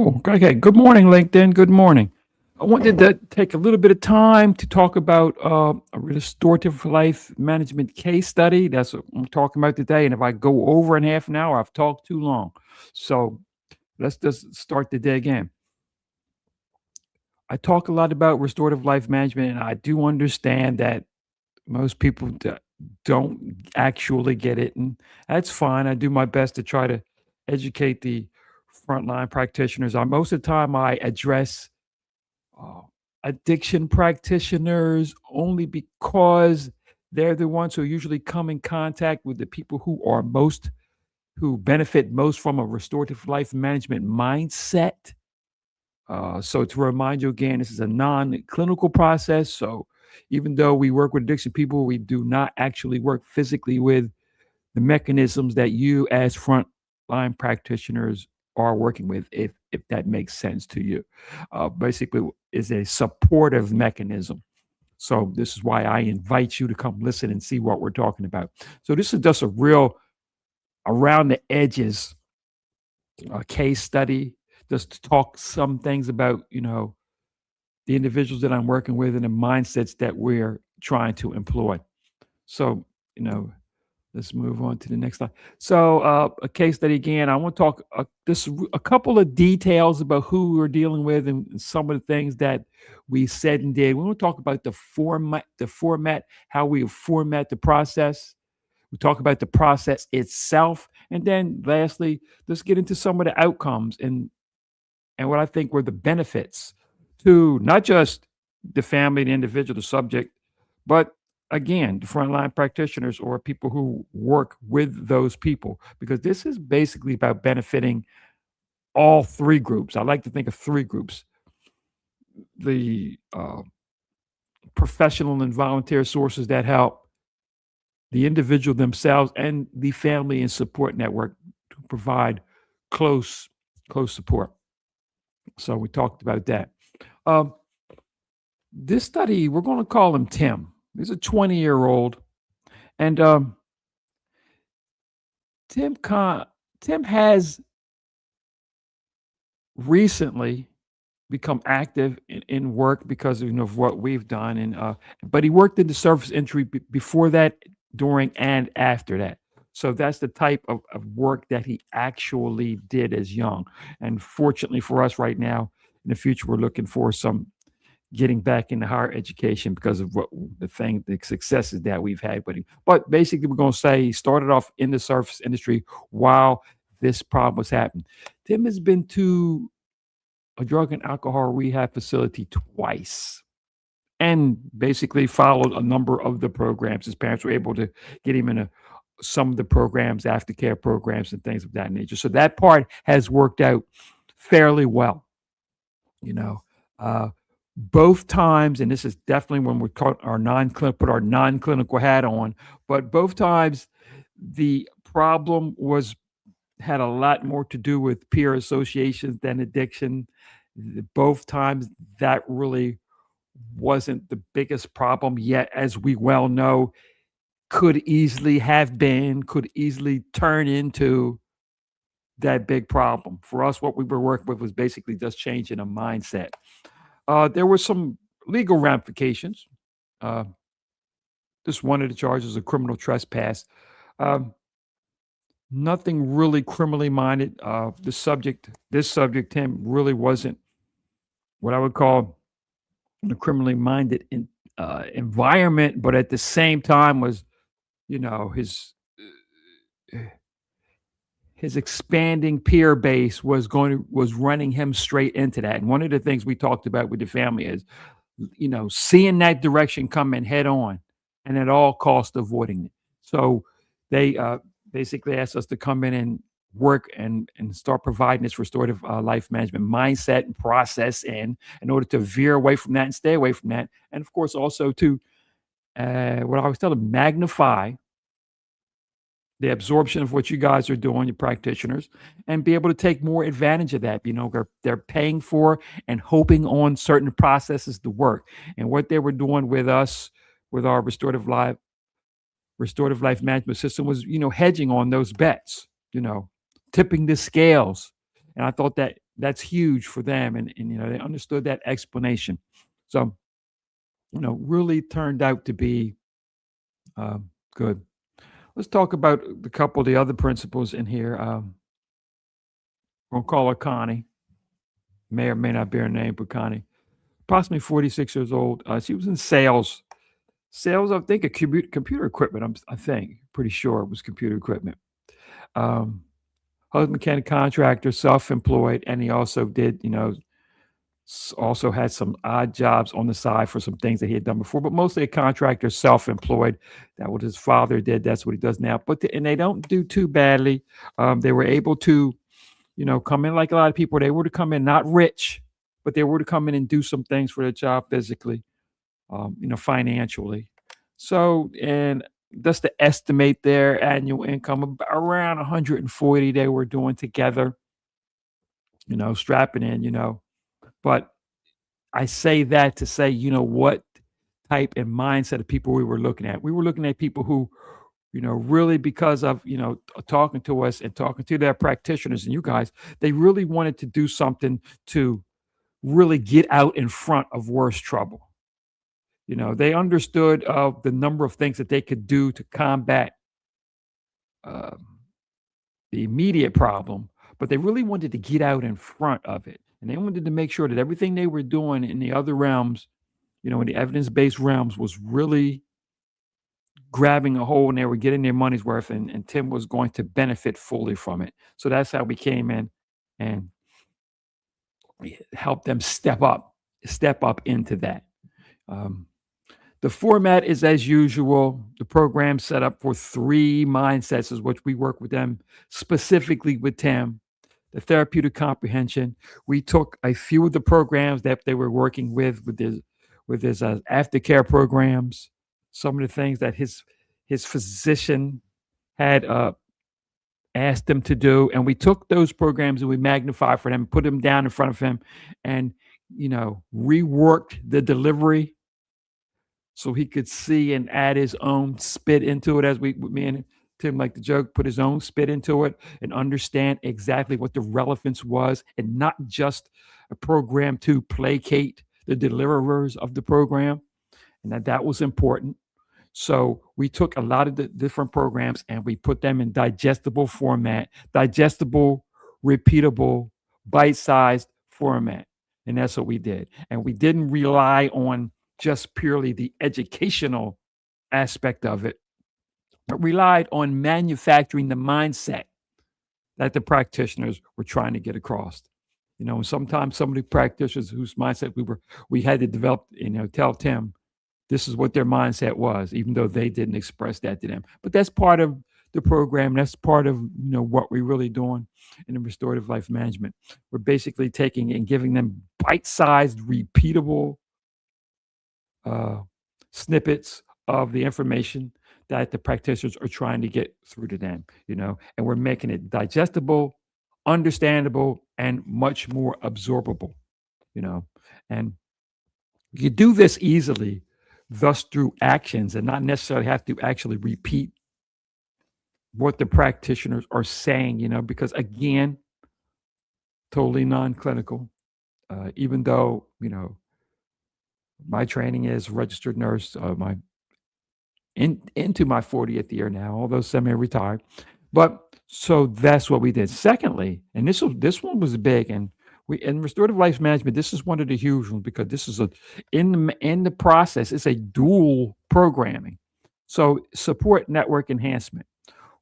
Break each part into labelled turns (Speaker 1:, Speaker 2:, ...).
Speaker 1: Oh, okay. Good morning, LinkedIn. Good morning. I wanted to take a little bit of time to talk about a restorative life management case study. That's what I'm talking about today. And if I go over in half an hour, I've talked too long. So let's just start the day again. I talk a lot about restorative life management, and I do understand that most people don't actually get it. And that's fine. I do my best to try to educate the frontline practitioners. Most of the time, I address uh, addiction practitioners only because they're the ones who usually come in contact with the people who benefit most from a restorative life management mindset. So to remind you again, this is a non-clinical process. So even though we work with addiction people, we do not actually work physically with the mechanisms that you as frontline practitioners are working with, if that makes sense to you. Basically, is a supportive mechanism. So this is why I invite you to come listen and see what we're talking about. So this is just a real around the edges case study, just to talk some things about the individuals that I'm working with and the mindsets that we're trying to employ. So you know let's move on to the next slide. So, a case study again. I want to talk just a couple of details about who we're dealing with and some of the things that we said and did. We want to talk about the format, how we format the process. We talk about the process itself, and then lastly, let's get into some of the outcomes and what I think were the benefits to not just the family, the individual, the subject, but again, the frontline practitioners or people who work with those people, because this is basically about benefiting all three groups. I like to think of three groups: the professional and volunteer sources that help, the individual themselves, and the family and support network to provide close, close support. So we talked about that. Um, this study, we're going to call him Tim. He's a 20-year-old, and Tim Con Tim has recently become active in work because of what we've done, and but he worked in the service industry before that, during, and after that. So that's the type of work that he actually did as young. And fortunately for us right now, in the future, we're looking for some getting back into higher education because of the successes that we've had with him. But basically, we're going to say he started off in the service industry while this problem was happening. Tim has been to a drug and alcohol rehab facility twice and basically followed a number of the programs. His parents were able to get him in some of the programs, aftercare programs, and things of that nature. So that part has worked out fairly well. You know, uh, both times, and this is definitely when we caught our put our non-clinical hat on, but both times the problem was had a lot more to do with peer associations than addiction. Both times that really wasn't the biggest problem yet, as we well know, could easily turn into that big problem. For us, what we were working with was basically just changing a mindset. There were some legal ramifications. Uh, just one of the charges of criminal trespass. Um, Nothing really criminally minded. This subject, Tim, really wasn't what I would call a criminally minded environment, but at the same time was, you know, his expanding peer base was running him straight into that. And one of the things we talked about with the family is, seeing that direction coming head on and at all cost avoiding it. So they basically asked us to come in and work and start providing this restorative life management mindset and process in order to veer away from that and stay away from that. And of course, also to what I was telling, magnify the absorption of what you guys are doing, your practitioners, and be able to take more advantage of that. They're paying for and hoping on certain processes to work. And what they were doing with us, with our restorative life management system, was hedging on those bets, tipping the scales. And I thought that that's huge for them, and they understood that explanation. So really turned out to be good. Let's talk about a couple of the other principles in here. We'll call her Connie. May or may not bear a name, but Connie, approximately 46 years old. She was in sales. Sales, I think, of computer equipment. I think, pretty sure it was computer equipment. Um, Husband mechanic contractor, self-employed, and he also did, also had some odd jobs on the side for some things that he had done before, but mostly a contractor, self-employed. That what his father did. That's what he does now. And they don't do too badly. They were able to, come in like a lot of people. They were to come in not rich, but they were to come in and do some things for their job physically, financially. So, and just to estimate their annual income around 140 they were doing together, strapping in, But I say that to say, what type and mindset of people we were looking at. We were looking at people who, really because of, talking to us and talking to their practitioners and you guys, they really wanted to do something to really get out in front of worse trouble. They understood the number of things that they could do to combat um, the immediate problem, but they really wanted to get out in front of it. And they wanted to make sure that everything they were doing in the other realms, in the evidence-based realms, was really grabbing a hold and they were getting their money's worth, and Tim was going to benefit fully from it. So that's how we came in and we helped them step up into that. Um, the format is as usual. The program set up for 3 mindsets is what we work with them, specifically with Tim. The therapeutic comprehension. We took a few of the programs that they were working with his aftercare programs, some of the things that his physician had asked him to do, and we took those programs and we magnified for them, put them down in front of him, and reworked the delivery so he could see and add his own spit into it, as me and Tim like the joke, put his own spit into it and understand exactly what the relevance was, and not just a program to placate the deliverers of the program, and that was important. So we took a lot of the different programs and we put them in digestible format, digestible, repeatable, bite-sized format. And that's what we did. And we didn't rely on just purely the educational aspect of it, but relied on manufacturing the mindset that the practitioners were trying to get across. And sometimes some of the practitioners whose mindset we had to develop, tell Tim this is what their mindset was, even though they didn't express that to them. But that's part of the program. That's part of what we're really doing in the restorative life management. We're basically taking and giving them bite-sized, repeatable uh, snippets of the information that the practitioners are trying to get through to them, and we're making it digestible, understandable, and much more absorbable, you know. And you do this easily, thus through actions, and not necessarily have to actually repeat what the practitioners are saying, because again, totally non-clinical. Even though, my training is registered nurse, into my 40th year now, although semi-retired. But so that's what we did. Secondly, and this one was big, and we in restorative life management, this is one of the huge ones because this is in the process, it's a dual programming. So support network enhancement.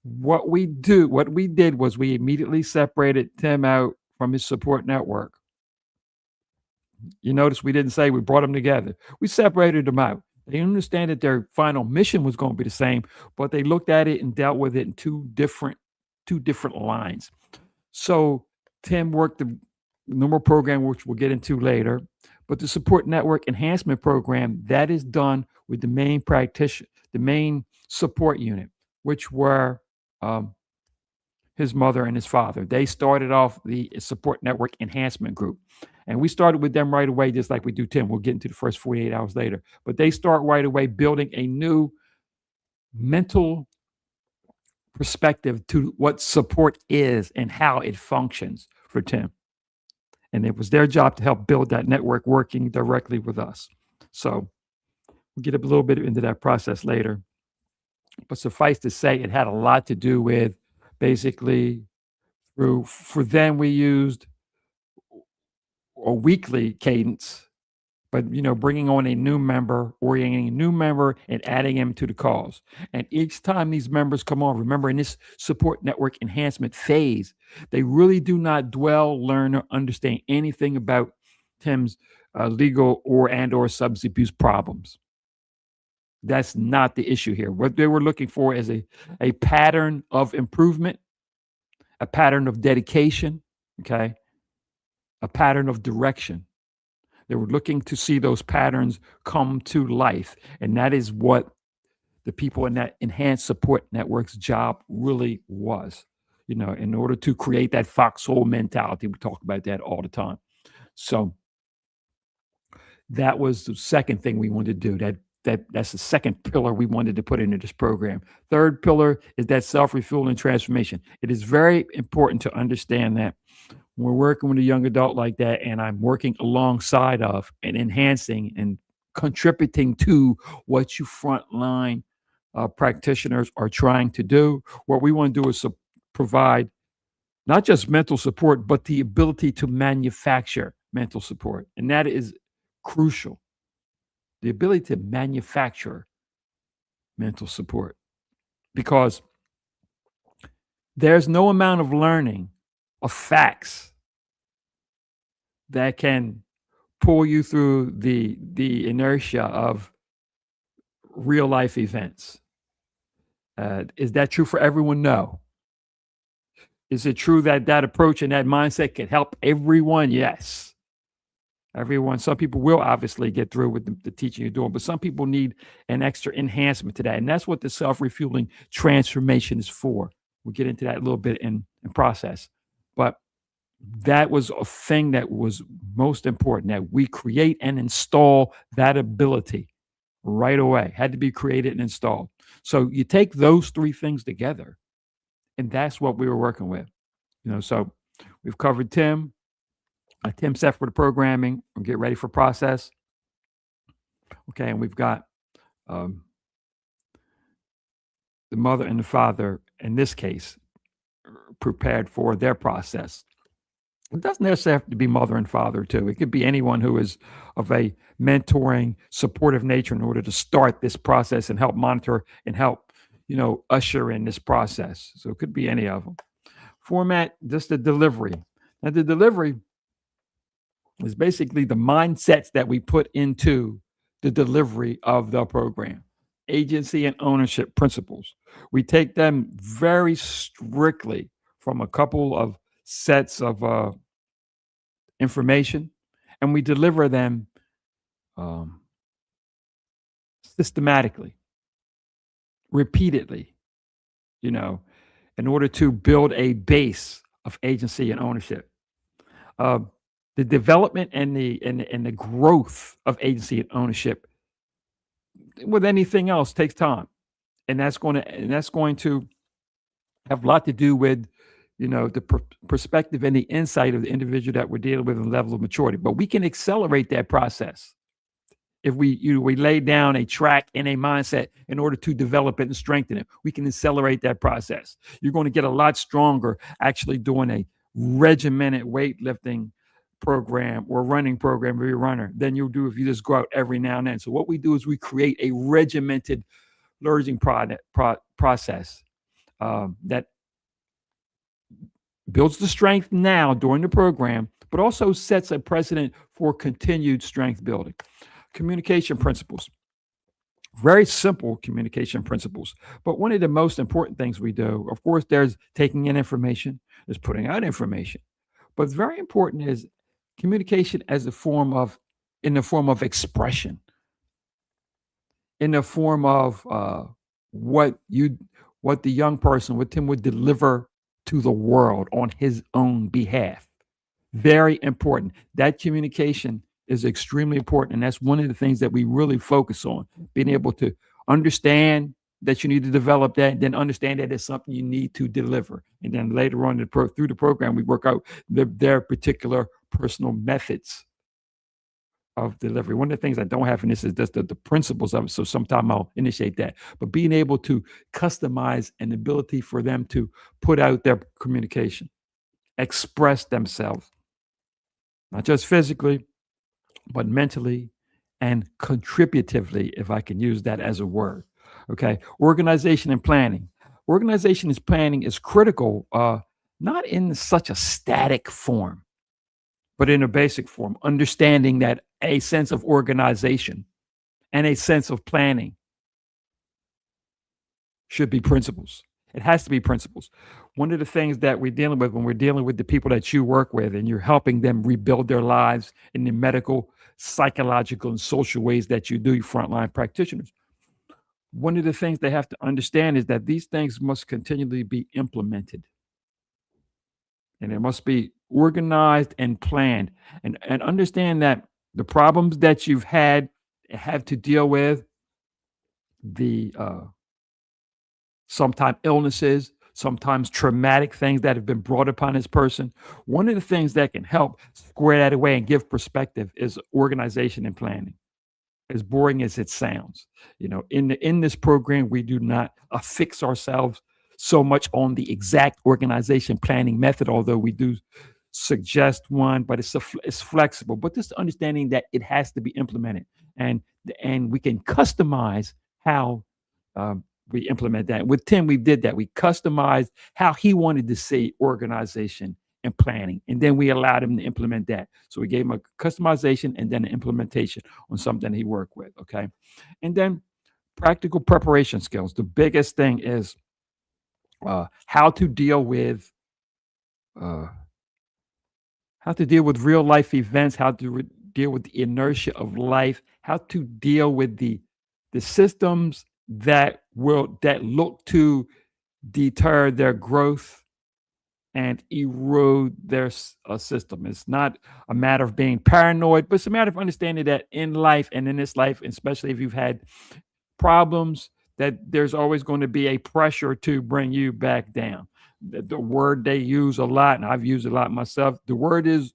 Speaker 1: What we did was we immediately separated Tim out from his support network. You notice we didn't say we brought them together. We separated them out. They understand that their final mission was going to be the same, but they looked at it and dealt with it in two different lines. So Tim worked the normal program, which we'll get into later, but the support network enhancement program that is done with the main practitioner, the main support unit, which were um, his mother and his father. They started off the support network enhancement group. And we started with them right away, just like we do Tim. We'll get into the first 48 hours later. But they start right away building a new mental perspective to what support is and how it functions for Tim. And it was their job to help build that network working directly with us. So we'll get a little bit into that process later. But suffice to say, it had a lot to do with basically for them, we used a weekly cadence, but bringing on a new member, orienting a new member, and adding them to the calls. And each time these members come on, remember in this support network enhancement phase, they really do not dwell, learn, or understand anything about Tim's legal or substance abuse problems. That's not the issue here. What they were looking for is a pattern of improvement, a pattern of dedication, okay, a pattern of direction. They were looking to see those patterns come to life. And that is what the people in that enhanced support network's job really was, in order to create that foxhole mentality. We talk about that all the time. So that was the second thing we wanted to do. That's the second pillar we wanted to put into this program. Third pillar is that self-refueling transformation. It is very important to understand that when we're working with a young adult like that, and I'm working alongside of and enhancing and contributing to what you frontline practitioners are trying to do, what we want to do is provide not just mental support, but the ability to manufacture mental support. And that is crucial. The ability to manufacture mental support, because there's no amount of learning of facts that can pull you through the inertia of real life events. Is that true for everyone? No. Is it true that that approach and that mindset can help everyone? Yes. Everyone, some people will obviously get through with the teaching you're doing, but some people need an extra enhancement to that. And that's what the self-refueling transformation is for. We'll get into that a little bit in process. But that was a thing that was most important, that we create and install that ability right away. Had to be created and installed. So you take those three things together, and that's what we were working with. So we've covered Tim. Tim set for the programming. We'll get ready for process. Okay, and we've got the mother and the father, in this case, prepared for their process. It doesn't necessarily have to be mother and father, too. It could be anyone who is of a mentoring, supportive nature in order to start this process and help monitor and help, usher in this process. So it could be any of them. Format, just the delivery. Now, the delivery is basically the mindsets that we put into the delivery of the program. Agency and ownership principles. We take them very strictly from a couple of sets of information, and we deliver them systematically, repeatedly, in order to build a base of agency and ownership. The development and the growth of agency and ownership with anything else takes time, and that's going to have a lot to do with the perspective and the insight of the individual that we're dealing with and level of maturity. But we can accelerate that process if we lay down a track and a mindset in order to develop it and strengthen it. We can accelerate that process. You're going to get a lot stronger actually doing a regimented weightlifting program or running program for your runner than you'll do if you just go out every now and then. So what we do is we create a regimented learning process that builds the strength now during the program, but also sets a precedent for continued strength building. Communication principles. Very simple communication principles. But one of the most important things we do, of course, there's taking in information, there's putting out information. But very important is communication in the form of expression, in the form of what the young person, what Tim would deliver to the world on his own behalf. Very important. That communication is extremely important. And that's one of the things that we really focus on, being able to understand that you need to develop that, then understand that it's something you need to deliver. And then later on through the program, we work out their particular personal methods of delivery. One of the things I don't have in this is just the principles of it. So sometime I'll initiate that. But being able to customize an ability for them to put out their communication, express themselves, not just physically, but mentally and contributively, if I can use that as a word. Okay. Organization and planning. Organization is planning is critical, not in such a static form, but in a basic form, understanding that a sense of organization and a sense of planning should be principles. It has to be principles. One of the things that we're dealing with when we're dealing with the people that you work with and you're helping them rebuild their lives in the medical, psychological, and social ways that you do, you frontline practitioners. One of the things they have to understand is that these things must continually be implemented and it must be organized and planned and understand that the problems that you've had have to deal with the sometimes illnesses, sometimes traumatic things that have been brought upon this person. One of the things that can help square that away and give perspective is organization and planning. As boring as it sounds, in this program, we do not affix ourselves so much on the exact organization planning method, although we do suggest one, but it's flexible. But just understanding that it has to be implemented, and and we can customize how we implement that. With Tim, we did that. We customized how he wanted to see organization and planning, and then we allowed him to implement that. So we gave him a customization and then an implementation on something he worked with. Okay, and then practical preparation skills. The biggest thing is how to deal with uh, real life events, how to deal with the inertia of life, how to deal with the systems that look to deter their growth and erode their system. It's not a matter of being paranoid, but it's a matter of understanding that in life and in this life, especially if you've had problems, that there's always going to be a pressure to bring you back down. The word they use a lot, and I've used it a lot myself, the word is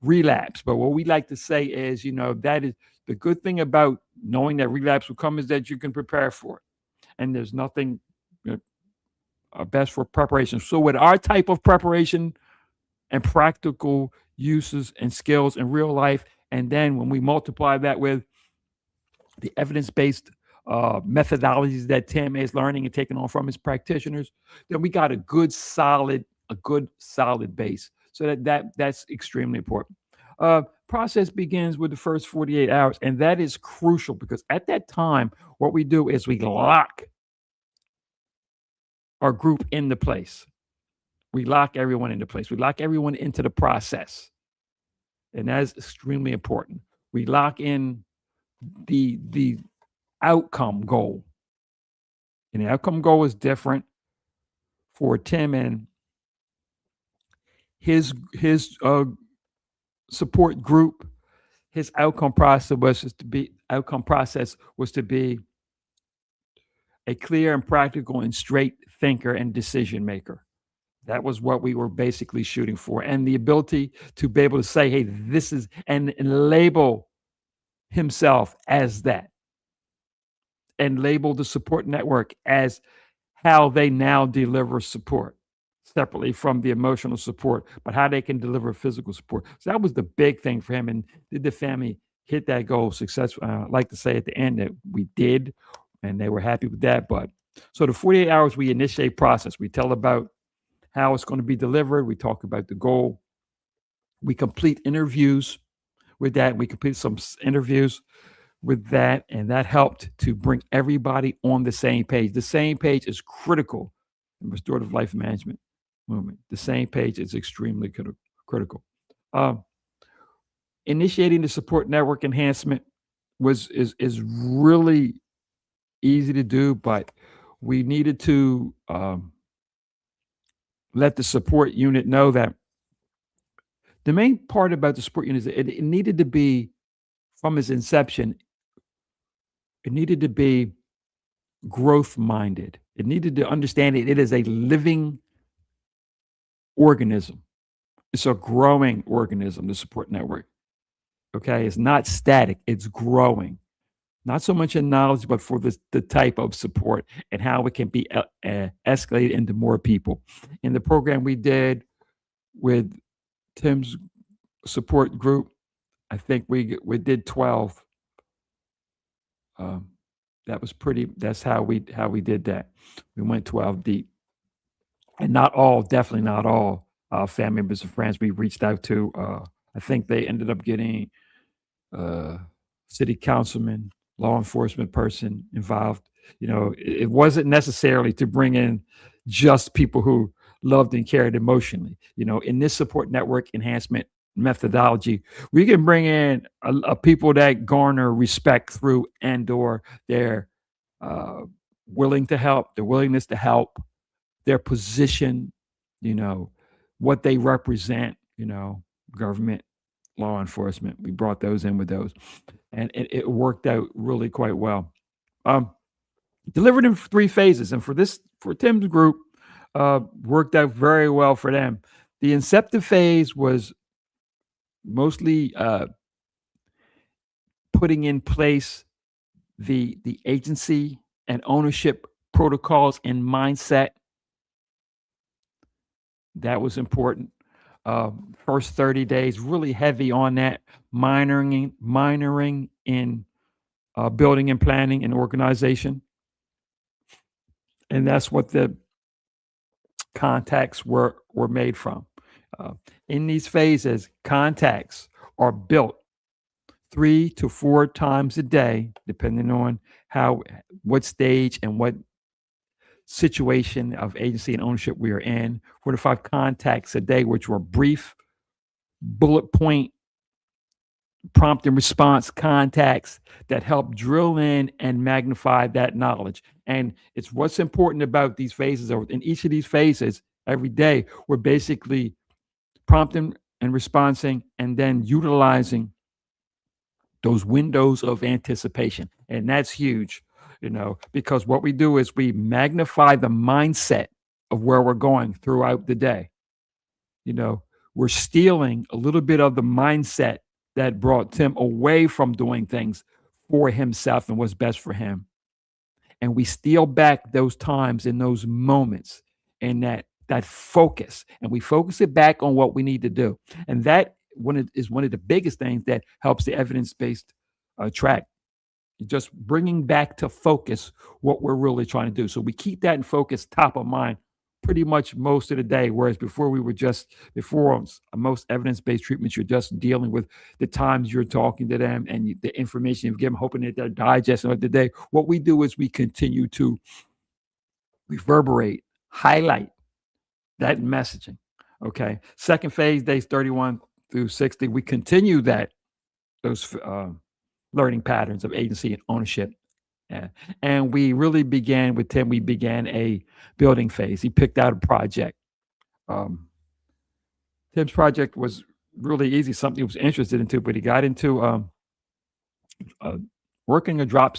Speaker 1: relapse. But what we like to say is, that is the good thing about knowing that relapse will come is that you can prepare for it. And there's nothing best for preparation. So with our type of preparation and practical uses and skills in real life, and then when we multiply that with the evidence-based methodologies that Tim is learning and taking on from his practitioners, then we got a good solid base. So that's extremely important. Process begins with the first 48 hours, and that is crucial because at that time, what we do is we lock our group into place. We lock everyone into place. We lock everyone into the process, and that is extremely important. We lock in the outcome goal, and the outcome goal is different for Tim and his support group. His outcome process was to be a clear and practical and straight thinker and decision maker. That was what we were basically shooting for, and the ability to be able to say, "Hey, this is," and label himself as that, and label the support network as how they now deliver support separately from the emotional support, but how they can deliver physical support. So that was the big thing for him. And did the family hit that goal successfully? I like to say at the end that we did, and they were happy with that. But so the 48 hours, we initiate process. We tell about how it's going to be delivered. We talk about the goal. We complete interviews with that. We completed some interviews with that, and that helped to bring everybody on the same page. The same page is critical in restorative life management movement. The same page is extremely critical. Um, Initiating the support network enhancement is really easy to do, but we needed to let the support unit know that the main part about the support unit is it needed to be from its inception. It needed to be growth minded. It needed to understand it is a living organism. It's a growing organism, the support network. Okay, it's not static, it's growing. Not so much in knowledge, but for the type of support and how it can be escalated into more people. In the program we did with Tim's support group, I think we did 12. Um, that was pretty. That's how we did that. We went 12 deep, and not all, definitely not all family members and friends we reached out to. I think they ended up getting uh, city councilman, law enforcement person involved. It wasn't necessarily to bring in just people who loved and cared emotionally. In this support network enhancement methodology, we can bring in a people that garner respect through and/or their uh, willing to help, their willingness to help, their position, you know, what they represent, government, law enforcement. We brought those in with those, and it worked out really quite well. Um, Delivered in 3 phases, and for Tim's group, worked out very well for them. The inceptive phase was mostly putting in place the agency and ownership protocols and mindset. That was important. First 30 days, really heavy on that, minoring in building and planning and organization. And that's what the contacts were made from. Uh, in these phases, contacts are built 3 to 4 times a day, depending on what stage and what situation of agency and ownership we are in. 4 to 5 contacts a day, which were brief, bullet point, prompt and response contacts that help drill in and magnify that knowledge. And it's what's important about these phases. Or in each of these phases, every day, we're basically prompting and responding and then utilizing those windows of anticipation. And that's huge, because what we do is we magnify the mindset of where we're going throughout the day. You know, we're stealing a little bit of the mindset that brought Tim away from doing things for himself and what's best for him. And we steal back those times and those moments and that focus, and we focus it back on what we need to do. And that is one of the biggest things that helps the evidence-based track, just bringing back to focus what we're really trying to do. So we keep that in focus top of mind pretty much most of the day. Whereas before most evidence-based treatments, you're just dealing with the times you're talking to them and the information you've given, hoping that they're digesting of the day. What we do is we continue to reverberate, highlight that messaging. Okay. Second phase, days 31 through 60, we continue those learning patterns of agency and ownership. Yeah. And we really began with Tim, we began a building phase. He picked out a project. Um, Tim's project was really easy, something he was interested into, but he got into uh, working a drop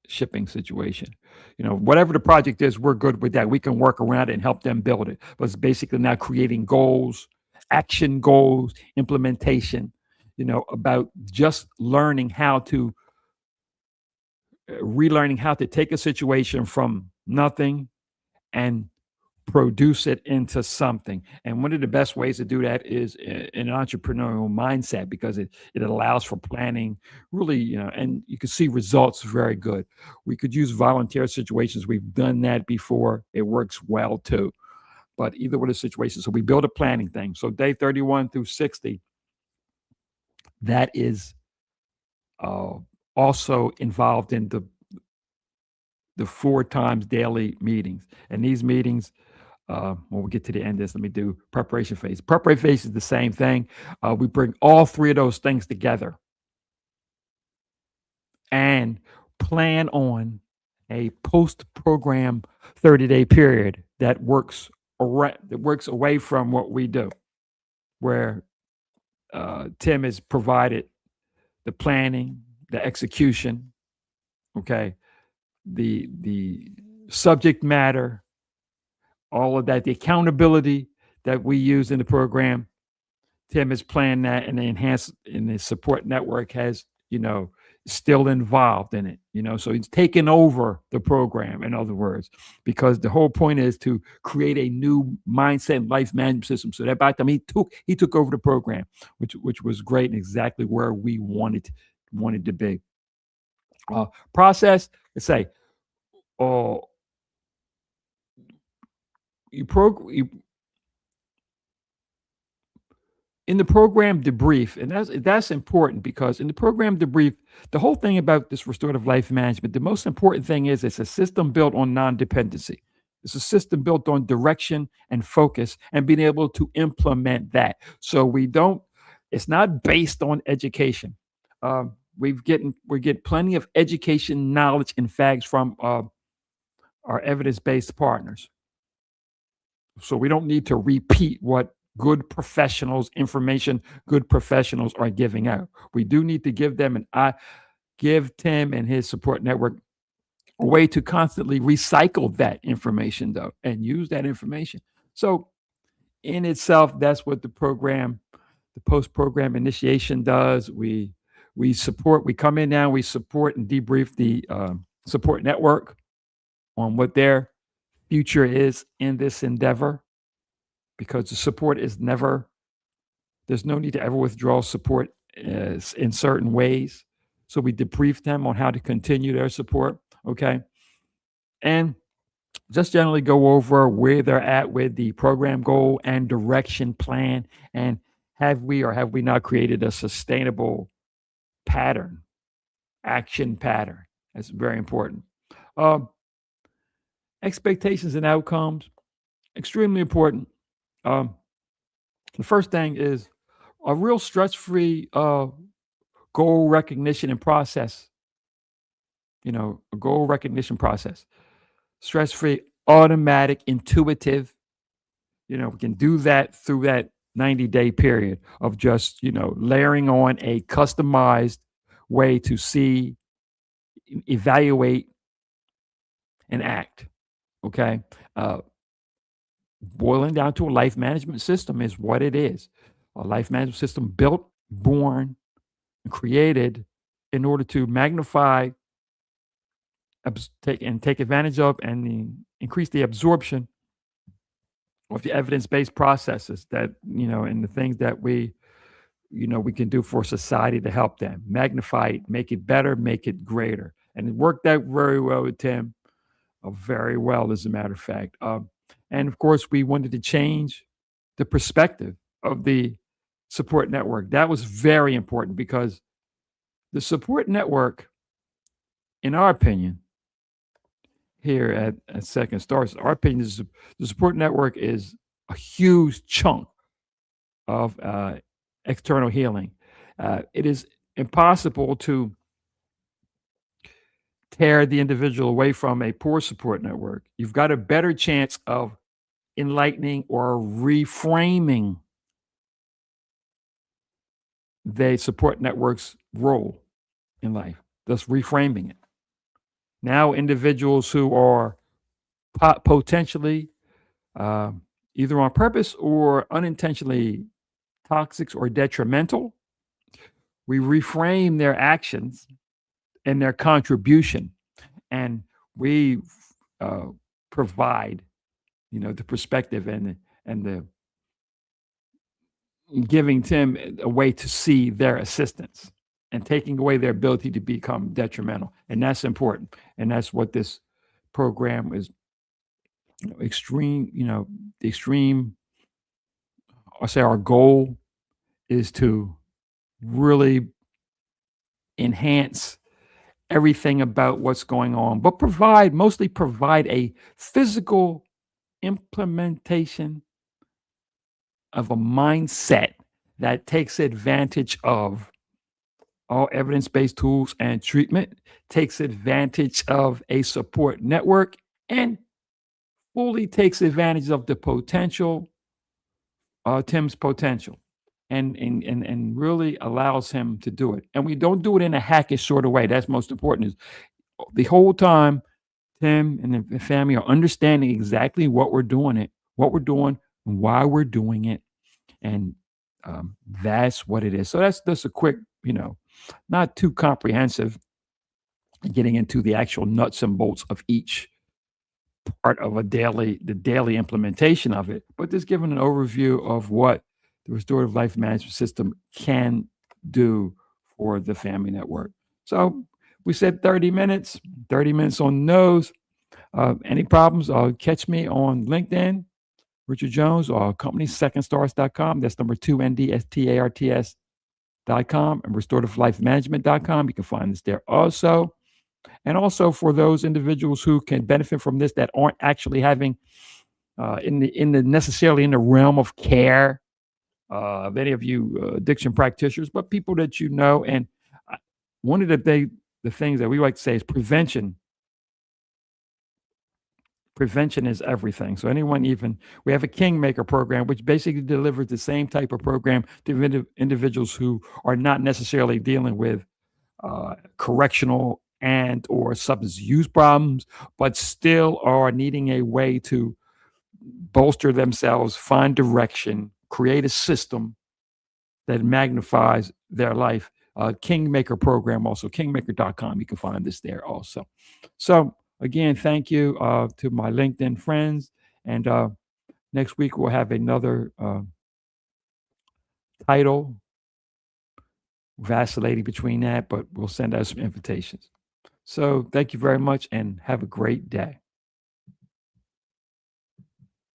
Speaker 1: shipping situation. Whatever the project is, we're good with that. We can work around it and help them build it. But it's basically now creating goals, action goals, implementation, about just learning how to relearning how to take a situation from nothing and produce it into something. And one of the best ways to do that is an entrepreneurial mindset, because it allows for planning really, and you can see results very good. We could use volunteer situations. We've done that before. It works well too. But either one of the situations. So we build a planning thing. So day 31 through 60, that is uh, also involved in the 4 times daily meetings. And these meetings, when we get to the end of this, let me do preparation phase. Preparation phase is the same thing. We bring all 3 of those things together and plan on a post-program 30-day period that works away from what we do, where Tim has provided the planning, the execution, okay, the subject matter, all of that, the accountability, that we use in the program, Tim has planned that, and the support network has, still involved in it, so he's taken over the program, in other words, because the whole point is to create a new mindset and life management system. So that by the time he took over the program, which was great and exactly where we wanted to be. Process, let's say, uh, you in the program debrief, and that's important because in the program debrief, the whole thing about this restorative life management, the most important thing is it's a system built on non-dependency. It's a system built on direction and focus and being able to implement that. So we don't. It's not based on education. We're getting plenty of education, knowledge, and facts from our evidence-based partners. So we don't need to repeat what good professionals are giving out. We do need to give them, and I give Tim and his support network a way to constantly recycle that information, though, and use that information. So in itself, that's what the post-program initiation does. We come in now, we support and debrief the support network on what their future is in this endeavor, because the support is never, there's no need to ever withdraw support in certain ways. So we debrief them on how to continue their support. Okay. And just generally go over where they're at with the program goal and direction plan. And have we not created a sustainable pattern, action pattern? That's very important. Um, Expectations and outcomes, extremely important. Um, the first thing is a real stress-free goal recognition and process. A goal recognition process, stress-free, automatic, intuitive. We can do that through that 90-day period of just layering on a customized way to see, evaluate, and act. Okay. Boiling down to a life management system is what it is. A life management system built, born, and created in order to magnify, take advantage of, and increase the absorption of the evidence-based processes that, and the things that we can do for society to help them magnify it, make it better, make it greater. And it worked out very well with Tim, very well, as a matter of fact. And of course, we wanted to change the perspective of the support network. That was very important because the support network, in our opinion, here at Second Stars, our opinion is the support network is a huge chunk of external healing. It is impossible to tear the individual away from a poor support network. You've got a better chance of enlightening or reframing the support network's role in life, thus reframing it. Now, individuals who are potentially, either on purpose or unintentionally, toxic or detrimental, we reframe their actions and their contribution, and we provide, the perspective and the giving Tim a way to see their assistance and taking away their ability to become detrimental, and that's important. And that's what this program is. Extreme, the extreme. I say our goal is to really enhance everything about what's going on, but mostly provide a physical implementation of a mindset that takes advantage of all evidence-based tools and treatment, takes advantage of a support network, and fully takes advantage of the potential, Tim's potential, and really allows him to do it. And we don't do it in a hackish sort of way. That's most important. Is the whole time Tim and the family are understanding exactly what we're doing, and why we're doing it, and that's what it is. So that's just a quick, not too comprehensive, getting into the actual nuts and bolts of each part of the daily implementation of it, but just giving an overview of what the restorative life management system can do for the family network. So we said 30 minutes, 30 minutes on the nose. Any problems, catch me on LinkedIn, Richard Jones, or company secondstars.com. That's number two, NDSTARTS.com, and restorativelifemanagement.com. You can find us there also. And also for those individuals who can benefit from this that aren't actually having in the necessarily in the realm of care of any of you addiction practitioners, but people that you know. And uh, one of the things that we like to say is prevention. Prevention is everything. So anyone, even we have a Kingmaker program, which basically delivers the same type of program to individuals who are not necessarily dealing with correctional and or substance use problems, but still are needing a way to bolster themselves, find direction, create a system that magnifies their life. Kingmaker program, also kingmaker.com. You can find this there also. So again, thank you to my LinkedIn friends. And next week we'll have another title, vacillating between that, but we'll send out some invitations. So thank you very much and have a great day.